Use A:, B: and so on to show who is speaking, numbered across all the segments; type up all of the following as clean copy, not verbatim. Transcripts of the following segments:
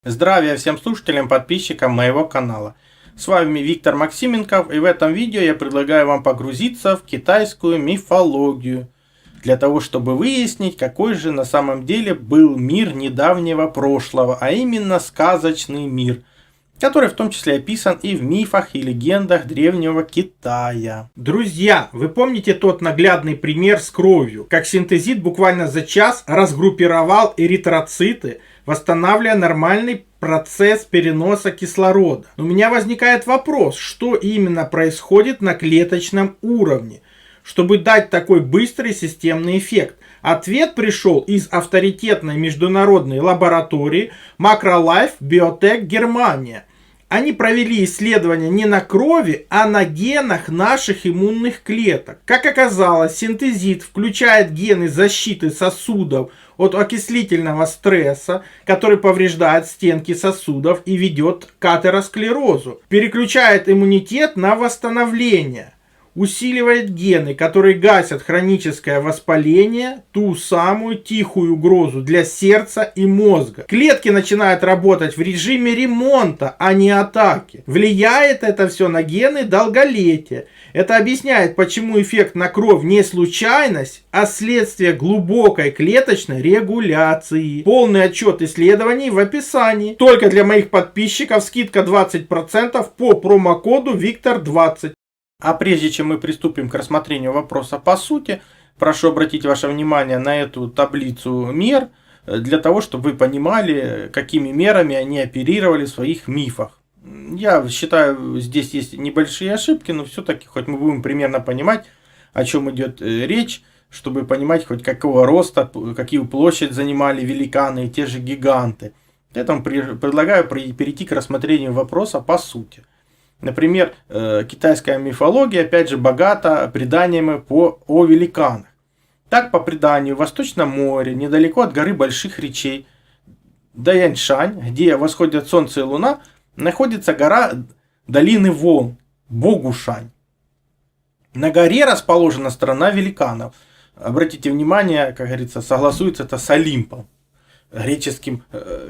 A: Здравия всем слушателям, подписчикам моего канала. С вами Виктор Максименков, и в этом видео я предлагаю вам погрузиться в китайскую мифологию, для того чтобы выяснить, какой же на самом деле был мир недавнего прошлого, а именно сказочный мир, который в том числе описан и в мифах и легендах древнего Китая. Друзья, вы помните тот наглядный пример с кровью, как синтезит буквально за час разгруппировал эритроциты, восстанавливая нормальный процесс переноса кислорода. У меня возникает вопрос, что именно происходит на клеточном уровне, чтобы дать такой быстрый системный эффект. Ответ пришел из авторитетной международной лаборатории MacroLife Biotech Германия. Они провели исследования не на крови, а на генах наших иммунных клеток. Как оказалось, синтезит включает гены защиты сосудов от окислительного стресса, который повреждает стенки сосудов и ведет к атеросклерозу, переключает иммунитет на восстановление, усиливает гены, которые гасят хроническое воспаление, ту самую тихую угрозу для сердца и мозга. Клетки начинают работать в режиме ремонта, а не атаки. Влияет это все на гены долголетия. Это объясняет, почему эффект на кровь не случайность, а следствие глубокой клеточной регуляции. Полный отчет исследований в описании. Только для моих подписчиков скидка 20% по промокоду Виктор20. А прежде чем мы приступим к рассмотрению вопроса по сути, прошу обратить ваше внимание на эту таблицу мер, для того, чтобы вы понимали, какими мерами они оперировали в своих мифах. Я считаю, здесь есть небольшие ошибки, но все-таки хоть мы будем примерно понимать, о чем идет речь, чтобы понимать хоть какого роста, какую площадь занимали великаны и те же гиганты. Поэтому предлагаю перейти к рассмотрению вопроса по сути. Например, китайская мифология, опять же, богата преданиями о великанах. Так, по преданию, в Восточном море, недалеко от горы Больших речей, Даяньшань, где восходят Солнце и Луна, находится гора Долины Волн, Богушань. На горе расположена страна великанов. Обратите внимание, как говорится, согласуется это с Олимпом, греческим,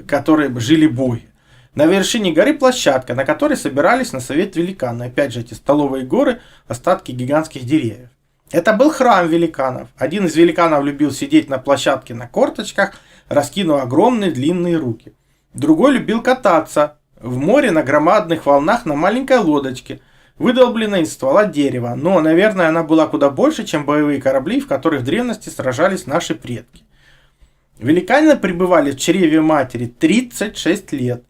A: которые жили боги. На вершине горы площадка, на которой собирались на совет великаны. Опять же, эти столовые горы, остатки гигантских деревьев. Это был храм великанов. Один из великанов любил сидеть на площадке на корточках, раскинув огромные длинные руки. Другой любил кататься в море на громадных волнах на маленькой лодочке, выдолбленной из ствола дерева. Но, наверное, она была куда больше, чем боевые корабли, в которых в древности сражались наши предки. Великаны пребывали в чреве матери 36 лет.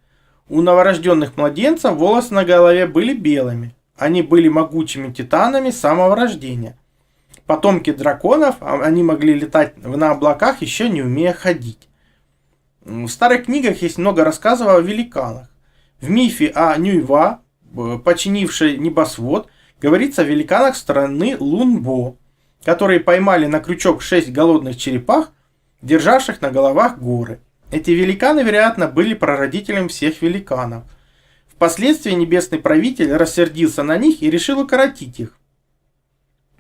A: У новорожденных младенцев волосы на голове были белыми. Они были могучими титанами с самого рождения. Потомки драконов, они могли летать на облаках, еще не умея ходить. В старых книгах есть много рассказов о великанах. В мифе о Нюйва, починившей небосвод, говорится о великанах страны Лунбо, которые поймали на крючок 6 голодных черепах, державших на головах горы. Эти великаны, вероятно, были прародителем всех великанов. Впоследствии небесный правитель рассердился на них и решил укоротить их.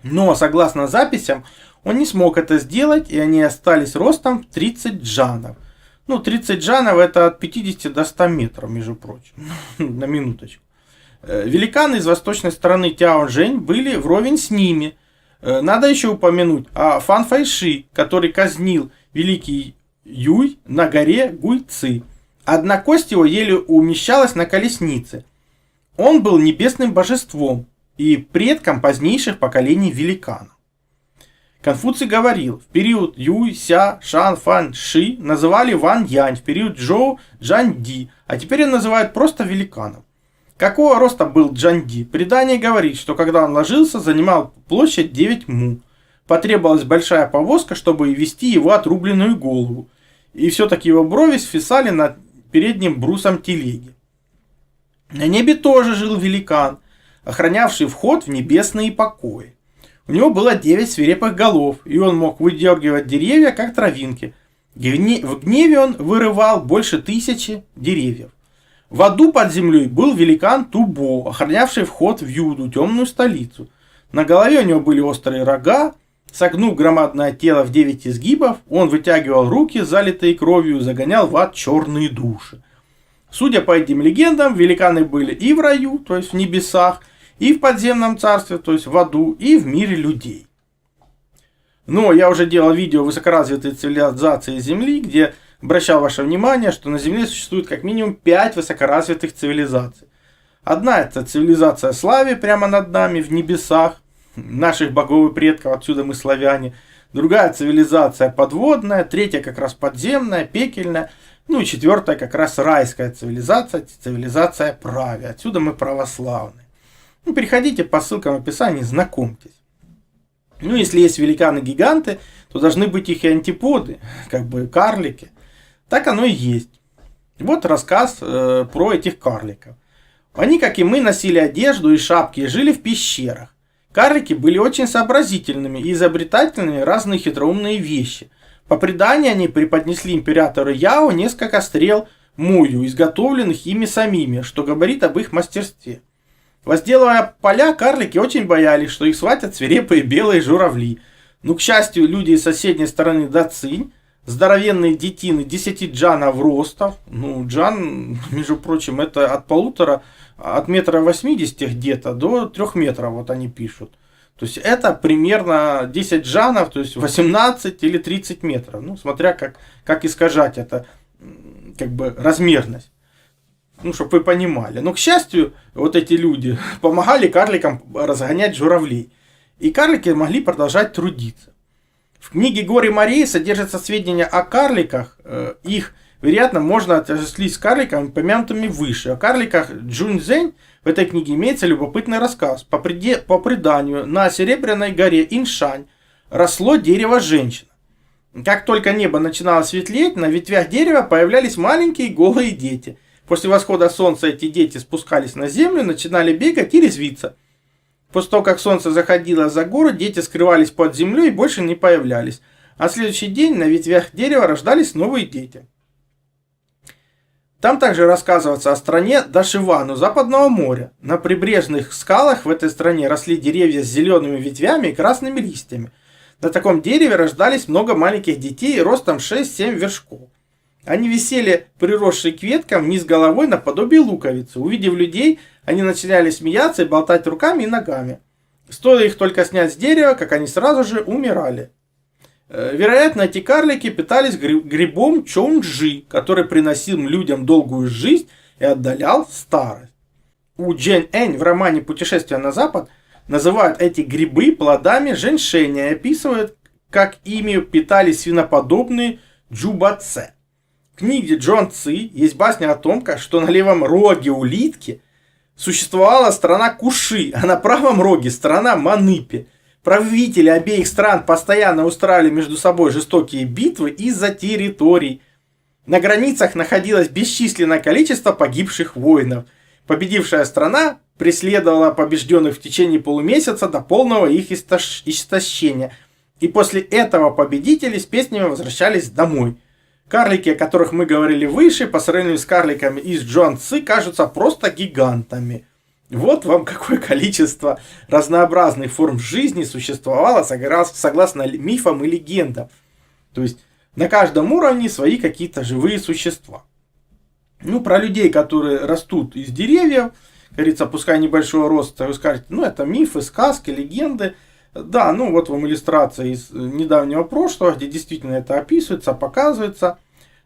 A: Но, согласно записям, он не смог это сделать, и они остались ростом в 30 джанов. 30 джанов это от 50 до 100 метров, между прочим. На минуточку. Великаны из восточной стороны Тяожэнь были вровень с ними. Надо еще упомянуть о Фан Фэйши, который казнил великий Юй на горе Гуйци. Одна кость его еле умещалась на колеснице. Он был небесным божеством и предком позднейших поколений великанов. Конфуций говорил, в период Юй, Ся, Шан, Фан, Ши называли Ван Янь, в период Джоу Джан Ди, а теперь называют просто великаном. Какого роста был Джан Ди? Предание говорит, что когда он ложился, занимал площадь 9 му. Потребовалась большая повозка, чтобы вести его отрубленную голову. И все-таки его брови свисали над передним брусом телеги. На небе тоже жил великан, охранявший вход в небесные покои. У него было 9 свирепых голов, и он мог выдергивать деревья, как травинки. В гневе он вырывал больше 1000 деревьев. В аду под землей был великан Тубо, охранявший вход в Юду, темную столицу. На голове у него были острые рога. Согнув громадное тело в 9 изгибов, он вытягивал руки, залитые кровью, и загонял в ад черные души. Судя по этим легендам, великаны были и в раю, то есть в небесах, и в подземном царстве, то есть в аду, и в мире людей. Но я уже делал видео высокоразвитые цивилизации Земли, где обращал ваше внимание, что на Земле существует как минимум 5 высокоразвитых цивилизаций. Одна это цивилизация Слави прямо над нами в небесах, наших богов и предков, отсюда мы славяне. Другая цивилизация подводная, третья как раз подземная, пекельная. Ну и четвертая как раз райская цивилизация, цивилизация Прави. Отсюда мы православные. Ну, переходите по ссылкам в описании, знакомьтесь. Ну, если есть великаны-гиганты, то должны быть их и антиподы, как бы карлики. Так оно и есть. Вот рассказ про этих карликов. Они, как и мы, носили одежду и шапки и жили в пещерах. Карлики были очень сообразительными и изобретательными в разные хитроумные вещи. По преданию, они преподнесли императору Яо несколько стрел Мую, изготовленных ими самими, что говорит об их мастерстве. Возделывая поля, карлики очень боялись, что их схватят свирепые белые журавли. Но, к счастью, люди из соседней стороны Дацинь, здоровенные детины 10 джанов ростов, ну, джан, между прочим, это от 1,80 м где-то до 3 метров, вот они пишут. То есть это примерно 10 джанов, то есть 18 или 30 метров. Ну, смотря как искажать это, как бы, размерность. Ну, чтобы вы понимали. Но, к счастью, вот эти люди помогали карликам разгонять журавлей. И карлики могли продолжать трудиться. В книге «Горе морей» содержатся сведения о карликах. Их, вероятно, можно отождествить с карликами, помянутыми выше. О карликах Джуньцзэнь в этой книге имеется любопытный рассказ. По преданию, на Серебряной горе Иншань росло дерево женщины. Как только небо начинало светлеть, на ветвях дерева появлялись маленькие голые дети. После восхода солнца эти дети спускались на землю, начинали бегать и резвиться. После того, как солнце заходило за гору, дети скрывались под землей и больше не появлялись. А в следующий день на ветвях дерева рождались новые дети. Там также рассказывается о стране Дашиван у Западного моря. На прибрежных скалах в этой стране росли деревья с зелеными ветвями и красными листьями. На таком дереве рождались много маленьких детей ростом 6-7 вершков. Они висели, приросшие к веткам, вниз головой наподобие луковицы. Увидев людей, они начинали смеяться и болтать руками и ногами. Стоило их только снять с дерева, как они сразу же умирали. Вероятно, эти карлики питались грибом чонджи, который приносил людям долгую жизнь и отдалял старость. У Джен Энь в романе «Путешествие на запад» называют эти грибы плодами женьшеня и описывают, как ими питались свиноподобные джубаце. В книге Джон Ци есть басня о том, что на левом роге улитки существовала страна Куши, а на правом роге страна Маныпи. Правители обеих стран постоянно устраивали между собой жестокие битвы из-за территорий. На границах находилось бесчисленное количество погибших воинов. Победившая страна преследовала побежденных в течение полумесяца до полного их истощения. И после этого победители с песнями возвращались домой. Карлики, о которых мы говорили выше, по сравнению с карликами из Джон Ци, кажутся просто гигантами. Вот вам какое количество разнообразных форм жизни существовало согласно мифам и легендам. То есть на каждом уровне свои какие-то живые существа. Ну, про людей, которые растут из деревьев, говорится, пускай небольшого роста, вы скажете, ну, это мифы, сказки, легенды. Да, ну, вот вам иллюстрация из недавнего прошлого, где действительно это описывается, показывается.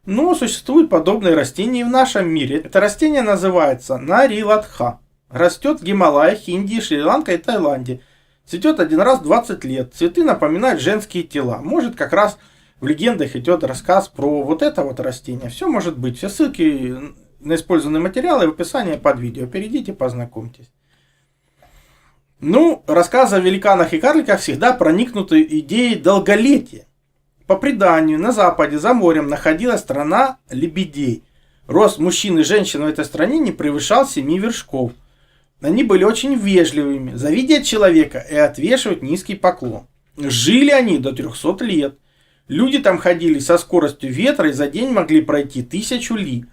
A: Но существуют подобные растения и в нашем мире. Это растение называется нариладха. Растет в Гималаях, Индии, Шри-Ланке и Таиланде. Цветет один раз в 20 лет. Цветы напоминают женские тела. Может, как раз в легендах идет рассказ про вот это вот растение. Все может быть. Все ссылки на использованные материалы в описании под видео. Перейдите, познакомьтесь. Ну, рассказы о великанах и карликах всегда проникнуты идеей долголетия. По преданию, на западе за морем находилась страна лебедей. Рост мужчин и женщин в этой стране не превышал 7 вершков. Они были очень вежливыми, завидят человека и отвешивают низкий поклон. Жили они до 300 лет. Люди там ходили со скоростью ветра и за день могли пройти 1000 ли.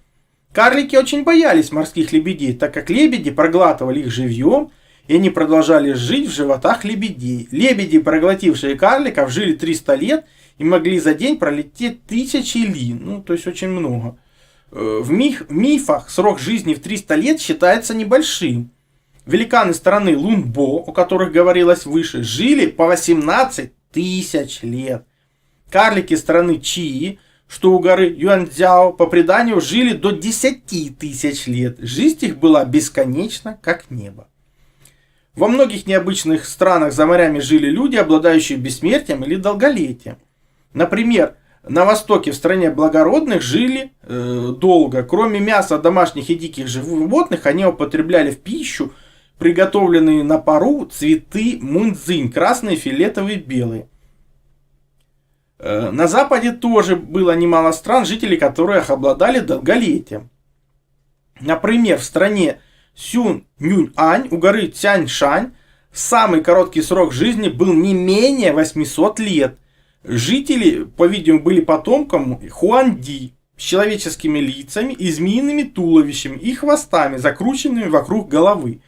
A: Карлики очень боялись морских лебедей, так как лебеди проглатывали их живьем, и они продолжали жить в животах лебедей. Лебеди, проглотившие карликов, жили 300 лет и могли за день пролететь 1000 ли. Ну, то есть очень много. В мифах срок жизни в 300 лет считается небольшим. Великаны страны Лунбо, о которых говорилось выше, жили по 18 тысяч лет. Карлики страны Чии, что у горы Юаньцзяо, по преданию жили до 10 тысяч лет. Жизнь их была бесконечна, как небо. Во многих необычных странах за морями жили люди, обладающие бессмертием или долголетием. Например, на востоке, в стране благородных, жили долго. Кроме мяса домашних и диких животных, они употребляли в пищу приготовленные на пару цветы мунцзинь, красные, фиолетовые, белые. На западе тоже было немало стран, жители которых обладали долголетием. Например, в стране Сюньюньань у горы Цяньшань самый короткий срок жизни был не менее 800 лет. Жители, по-видимому, были потомками Хуанди с человеческими лицами и змеиными туловищами и хвостами, закрученными вокруг головы.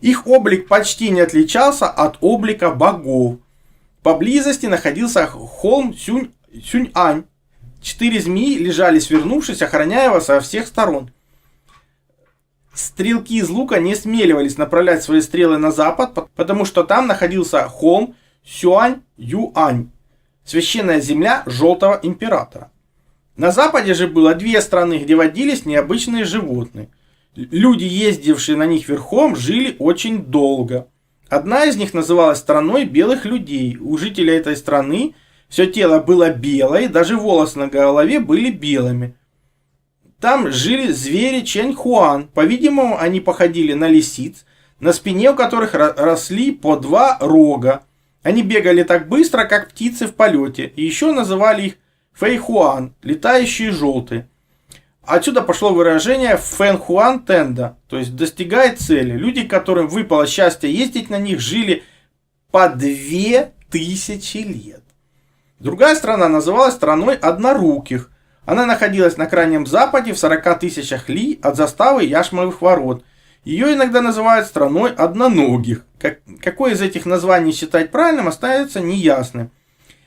A: Их облик почти не отличался от облика богов. Поблизости находился холм Сюньань. 4 змеи лежали свернувшись, охраняя его со всех сторон. Стрелки из лука не осмеливались направлять свои стрелы на запад, потому что там находился холм Сюань-Юань, священная земля Желтого Императора. На западе же было 2 страны, где водились необычные животные. Люди, ездившие на них верхом, жили очень долго. Одна из них называлась страной белых людей. У жителей этой страны все тело было белое, даже волосы на голове были белыми. Там жили звери Чэньхуан. По-видимому, они походили на лисиц, на спине у которых росли по 2 рога. Они бегали так быстро, как птицы в полете. И еще называли их Фэйхуан, летающие желтые. Отсюда пошло выражение Фэнхуан Тенда, то есть достигает цели. Люди, которым выпало счастье ездить на них, жили по 2000 лет. Другая страна называлась страной одноруких. Она находилась на крайнем западе в 40 тысячах ли от заставы Яшмовых ворот. Ее иногда называют страной одноногих. Какое из этих названий считать правильным, остается неясным.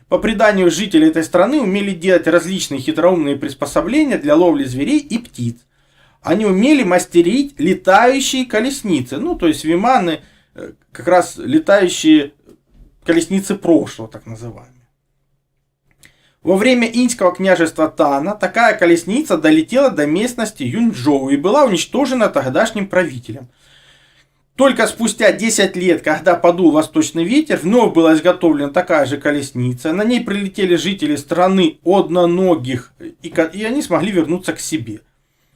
A: По преданию, жители этой страны умели делать различные хитроумные приспособления для ловли зверей и птиц. Они умели мастерить летающие колесницы, то есть виманы, как раз летающие колесницы прошлого, так называемые. Во время иньского княжества Тана такая колесница долетела до местности Юнчжоу и была уничтожена тогдашним правителем. Только спустя 10 лет, когда подул восточный ветер, вновь была изготовлена такая же колесница. На ней прилетели жители страны одноногих, и они смогли вернуться к себе.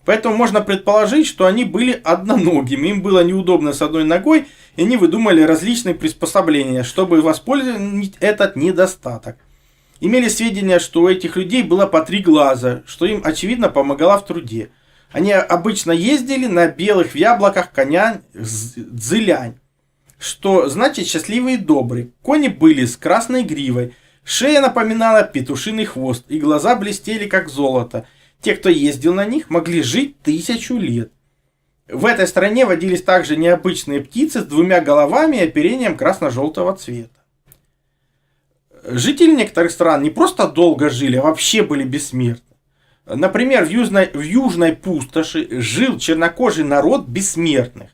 A: Поэтому можно предположить, что они были одноногими. Им было неудобно с одной ногой, и они выдумали различные приспособления, чтобы воспользоваться этот недостаток. Имели сведения, что у этих людей было по 3 глаза, что им, очевидно, помогало в труде. Они обычно ездили на белых в яблоках коня цзилянь, что значит счастливый и добрый. Кони были с красной гривой, шея напоминала петушиный хвост, и глаза блестели как золото. Те, кто ездил на них, могли жить 1000 лет. В этой стране водились также необычные птицы с 2 головами и оперением красно-желтого цвета. Жители некоторых стран не просто долго жили, а вообще были бессмертны. Например, в южной пустоши жил чернокожий народ бессмертных.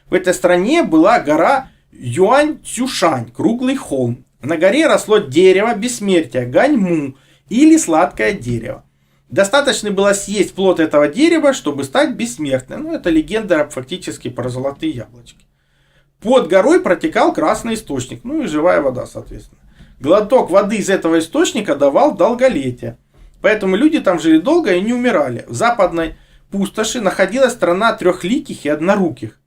A: В этой стране была гора Юань-Цюшань, круглый холм. На горе росло дерево бессмертия, ганьму, или сладкое дерево. Достаточно было съесть плод этого дерева, чтобы стать бессмертным. Это легенда фактически про золотые яблочки. Под горой протекал красный источник, и живая вода, соответственно. Глоток воды из этого источника давал долголетие. Поэтому люди там жили долго и не умирали. В западной пустоши находилась страна трехликих и одноруких.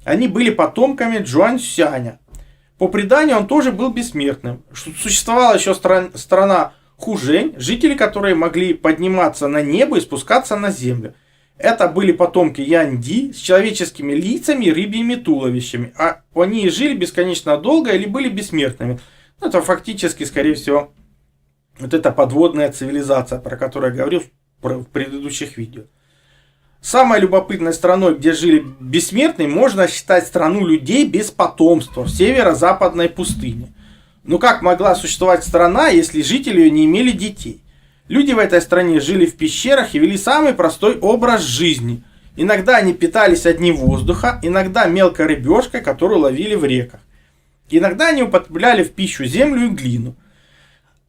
A: Они были потомками Джуаньсяня. По преданию, он тоже был бессмертным. Существовала еще страна Хужень, жители которой могли подниматься на небо и спускаться на землю. Это были потомки Янди с человеческими лицами и рыбьими туловищами. А они жили бесконечно долго или были бессмертными. Это фактически, скорее всего, вот эта подводная цивилизация, про которую я говорил в предыдущих видео. Самой любопытной страной, где жили бессмертные, можно считать страну людей без потомства в северо-западной пустыне. Но как могла существовать страна, если жители ее не имели детей? Люди в этой стране жили в пещерах и вели самый простой образ жизни. Иногда они питались одним воздуха, иногда мелкой рыбешкой, которую ловили в реках. Иногда они употребляли в пищу землю и глину.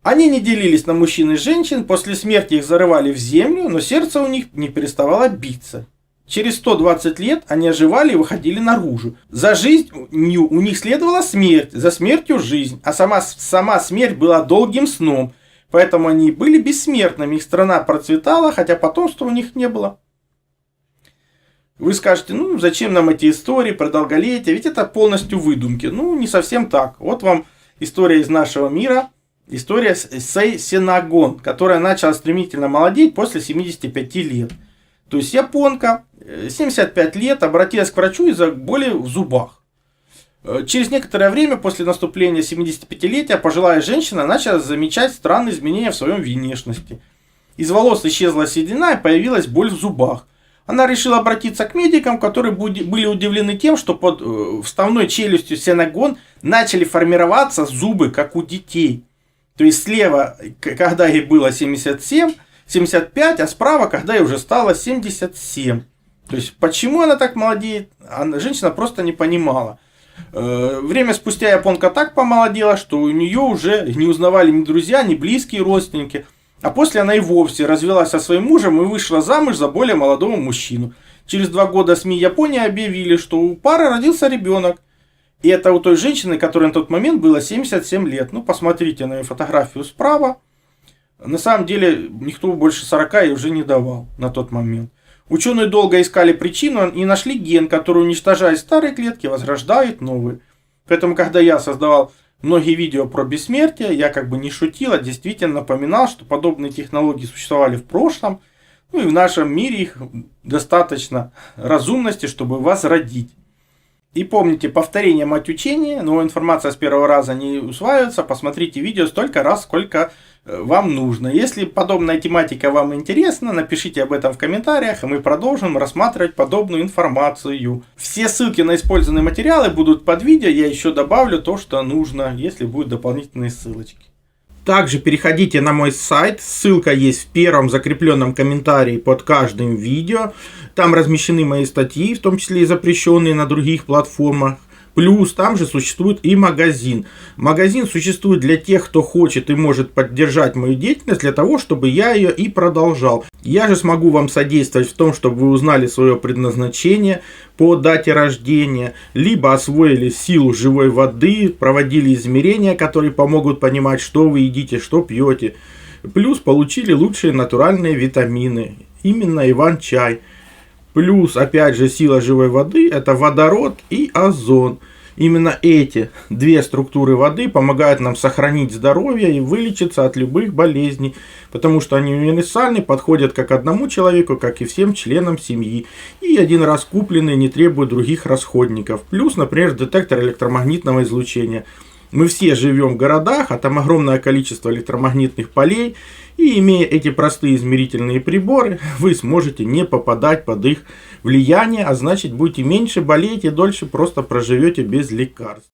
A: Они не делились на мужчин и женщин, после смерти их зарывали в землю, но сердце у них не переставало биться. Через 120 лет они оживали и выходили наружу. За жизнь у них следовала смерть, за смертью жизнь, а сама смерть была долгим сном. Поэтому они были бессмертными, их страна процветала, хотя потомства у них не было. Вы скажете, ну зачем нам эти истории про долголетие, ведь это полностью выдумки. Ну не совсем так. Вот вам история из нашего мира, история Сейсенагон, которая начала стремительно молодеть после 75 лет. То есть японка, 75 лет, обратилась к врачу из-за боли в зубах. Через некоторое время после наступления 75-летия пожилая женщина начала замечать странные изменения в своем внешности. Из волос исчезла седина и появилась боль в зубах. Она решила обратиться к медикам, которые были удивлены тем, что под вставной челюстью Сенагон начали формироваться зубы, как у детей. То есть слева, когда ей было 75, а справа, когда ей уже стало 77. То есть почему она так молодеет, женщина просто не понимала. Время спустя японка так помолодела, что у нее уже не узнавали ни друзья, ни близкие родственники. А после она и вовсе развелась со своим мужем и вышла замуж за более молодого мужчину. Через 2 года СМИ Японии объявили, что у пары родился ребенок. И это у той женщины, которой на тот момент было 77 лет. Ну, посмотрите на ее фотографию справа. На самом деле, никто больше 40 ей уже не давал на тот момент. Ученые долго искали причину и нашли ген, который, уничтожая старые клетки, возрождает новые. Поэтому, когда я создавал многие видео про бессмертие, я как бы не шутил, а действительно напоминал, что подобные технологии существовали в прошлом, ну и в нашем мире их достаточно разумности, чтобы возродить. И помните, повторение мать учения, но информация с первого раза не усваивается, посмотрите видео столько раз, сколько вам нужно. Если подобная тематика вам интересна, напишите об этом в комментариях, и мы продолжим рассматривать подобную информацию. Все ссылки на использованные материалы будут под видео, я еще добавлю то, что нужно, если будут дополнительные ссылочки. Также переходите на мой сайт, ссылка есть в первом закрепленном комментарии под каждым видео. Там размещены мои статьи, в том числе и запрещенные на других платформах. Плюс там же существует и магазин. Магазин существует для тех, кто хочет и может поддержать мою деятельность, для того, чтобы я ее и продолжал. Я же смогу вам содействовать в том, чтобы вы узнали свое предназначение по дате рождения, либо освоили силу живой воды, проводили измерения, которые помогут понимать, что вы едите, что пьете. Плюс получили лучшие натуральные витамины, именно Иван-чай. Плюс, опять же, сила живой воды – это водород и озон. Именно эти 2 структуры воды помогают нам сохранить здоровье и вылечиться от любых болезней, потому что они универсальны, подходят как одному человеку, так и всем членам семьи. И один раз купленные не требуют других расходников. Плюс, например, детектор электромагнитного излучения. Мы все живем в городах, а там огромное количество электромагнитных полей, и имея эти простые измерительные приборы, вы сможете не попадать под их влияние, а значит будете меньше болеть и дольше просто проживете без лекарств.